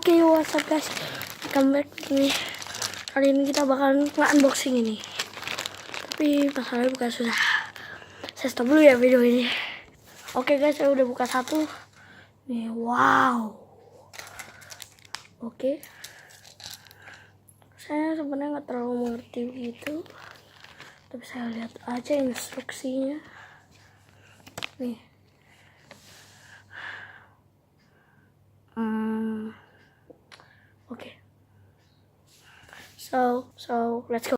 Oke, what's up guys, welcome back nih. Kali ini kita bakalan nge-unboxing ini. Tapi masalahnya bukan susah. Saya stop dulu ya video ini. Oke guys, saya udah buka satu. Nih, wow. Oke. Saya sebenarnya nggak terlalu mengerti gitu. Tapi saya lihat aja instruksinya. Nih. Oke. So let's go.